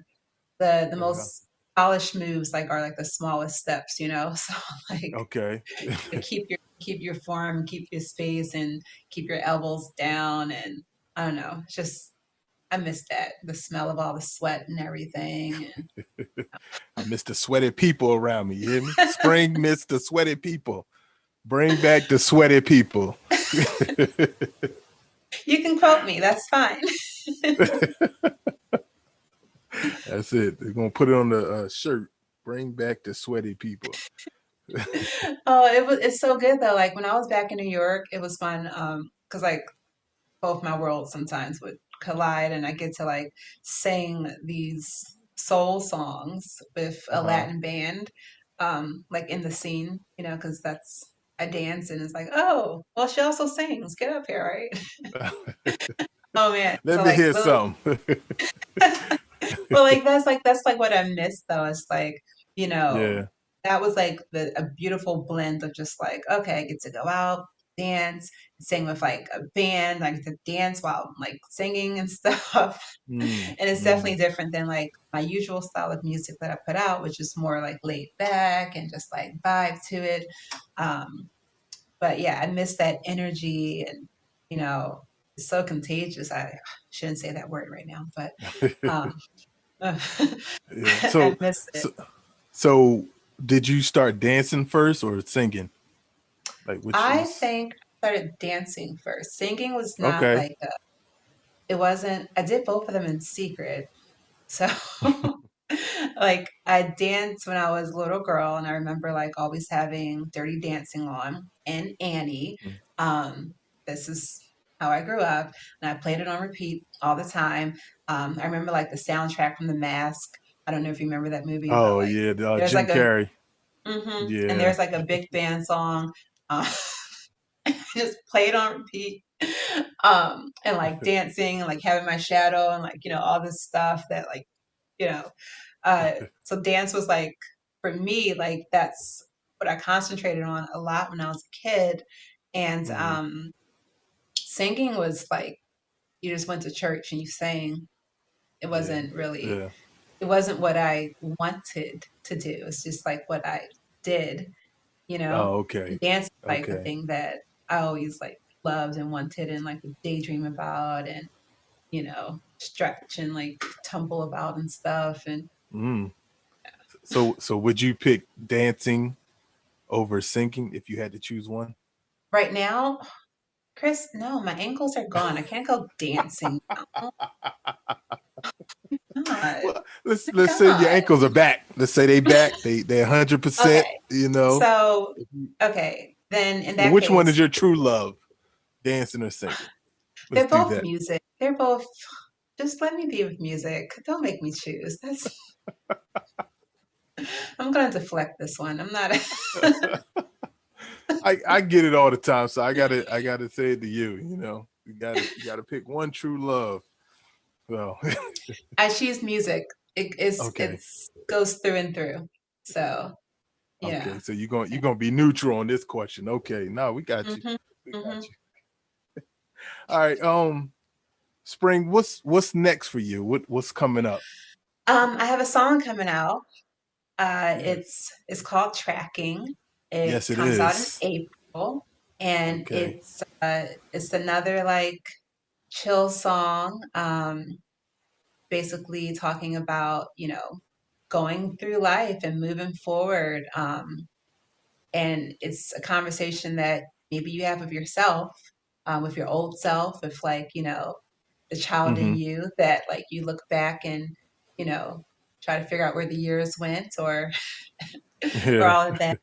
Yeah. most polished moves like are like the smallest steps. So like Okay. keep your form, keep your space and keep your elbows down and I don't know, it's just I miss that, the smell of all the sweat and everything. I miss the sweaty people around me. You hear me? Spring miss the sweaty people. Bring back the sweaty people. You can quote me, that's fine. That's it. They're gonna put it on the shirt. Bring back the sweaty people. Oh, it's so good though. Like when I was back in New York, it was fun. Because like both my worlds sometimes would collide and I get to like sing these soul songs with Uh a huh. Latin band, like in the scene, because that's I dance and it's like, oh, well, she also sings. Get up here, right? Oh man. Let So me like, hear well, something. well, like that's like what I miss though. It's like, you know, Yeah. that was like a beautiful blend of just like, okay, I get to go out. dance, sing with like a band. I get to dance while like singing and stuff. Mm, And it's definitely mm. different than like my usual style of music that I put out, which is more like laid back and just like vibe to it. Um, but yeah, I miss that energy and, you know, it's so contagious. I shouldn't say that word right now, but um, Yeah. I miss it. So did you start dancing first or singing? Like which I was think I started dancing first. Singing was not okay. like it wasn't. I did both of them in secret. So like I danced when I was a little girl, and I remember like always having Dirty Dancing on and Annie. Mm. Um, this is how I grew up, and I played it on repeat all the time. I remember like the soundtrack from The Mask. I don't know if you remember that movie, but Oh like yeah, the, there's Jim like a Carrey. and Yeah. there's like a big band song. Uh, just played on repeat. And like dancing and like having my shadow and like, you know, all this stuff that like, you know, so dance was like for me, like that's what I concentrated on a lot when I was a kid. And Hmm. singing was like you just went to church and you sang. It Yeah. wasn't really, Yeah. it wasn't what I wanted to do. It's just like what I did, you know. Oh, And okay. dance is like the Okay. thing that I always like loved and wanted and like would daydream about and, you know, stretch and like tumble about and stuff. And Mm. So would you pick dancing over singing if you had to choose one? right now, Chris, no, my ankles are gone. I can't go dancing now. God, Well, my let's say your God. ankles are back. Let's say they back. They 100%. Okay, You know. so If you- okay, then in So that which one is case, your true love, dancing or singing? Let's they're do both that. music. They're both. Just let me be with music. Don't make me choose. That's. I'm gonna deflect this one. I'm not. I get it all the time, so I gotta say it to you. You know, you gotta pick one true love. Well, I choose music. It is. okay, It's goes through and through. So okay. yeah. So you're gonna be neutral on this question. Okay, no, we got you. hmm We got hmm you. All right. Spring. What's next for you? What's coming up? I have a song coming out. Yes. It's called Tracking. It Yes, it comes out in is. April, and Okay. it's another like chill song. Basically talking about going through life and moving forward. And it's a conversation that maybe you have with yourself, with your old self, with like the child in Mm-hmm. you that like you look back and you know try to figure out where the years went or Yeah. all of that.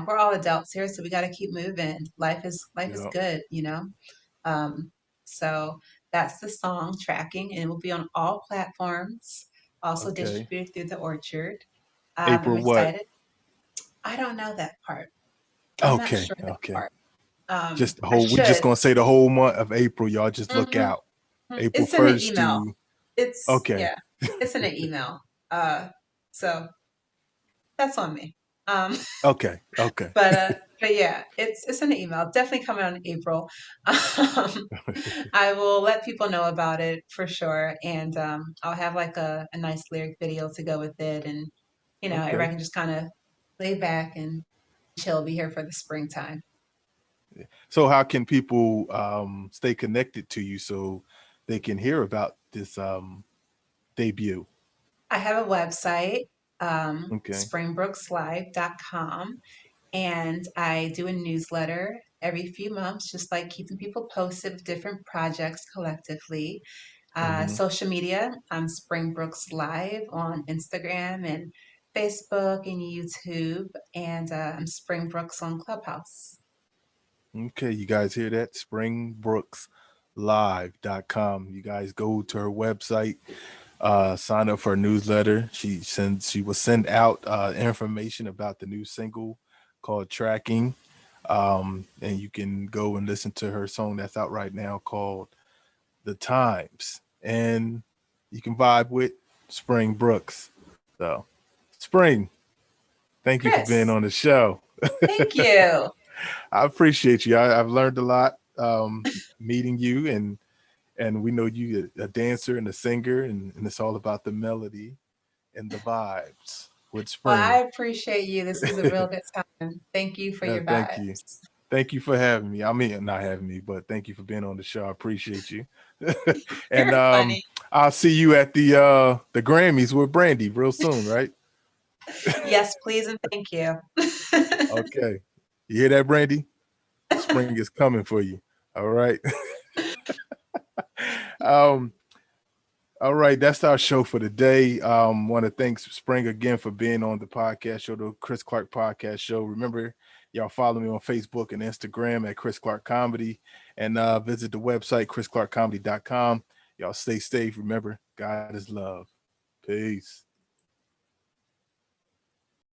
We're all adults here, so we got to keep moving. Life is Yeah. good, Um, so that's the song Tracking, and it will be on all platforms, also Okay. distributed through the Orchard. I'm April what? excited. I don't know that part. I'm not Okay. sure that Okay. part. Just the I whole. We're just should. gonna say the whole month of April. Y'all just look hmm out. April It's in the 1st email. to. It's Okay. yeah, it's in the email. So that's on me. Um, Okay. Okay. but yeah, it's in the email. Definitely coming out in April. Um, I will let people know about it for sure, and I'll have like a nice lyric video to go with it, and everybody Okay. can just kind of lay back and chill. Be here for the springtime. So how can people stay connected to you so they can hear about this debut? I have a website, Okay. springbrookslive.com, and I do a newsletter every few months, just like keeping people posted with different projects collectively. Hmm. Social media, I'm Springbrooks Live on Instagram and Facebook and YouTube, and I'm Springbrooks on Clubhouse. Okay, you guys hear that? Springbrookslive.com. You guys go to her website, sign up for a newsletter. She will send out information about the new single called Tracking. And you can go and listen to her song that's out right now called The Times. And you can vibe with Spring Brooks. So, Spring, thank you for being Chris, on the show. thank you. I appreciate you. I've learned a lot meeting you, and we know you a dancer and a singer, and it's all about the melody and the vibes with Well, I Spring. appreciate you. This was a real good time. Thank you for your Thank you. vibes. Thank you for having me. I mean, not having me, but thank you for being on the show. I appreciate you. And You're funny. I'll see you at the Grammys with Brandy real soon, right? Yes, please and thank you. Okay. You hear that, Brandy? Spring is coming for you. All right. um, all right, that's our show for today. Want to thank Spring again for being on the podcast show, the Chris Clark Podcast Show. Remember, y'all follow me on Facebook and Instagram at Chris Clark Comedy, and visit the website chrisclarkcomedy.com. Y'all stay safe. Remember, God is love. Peace.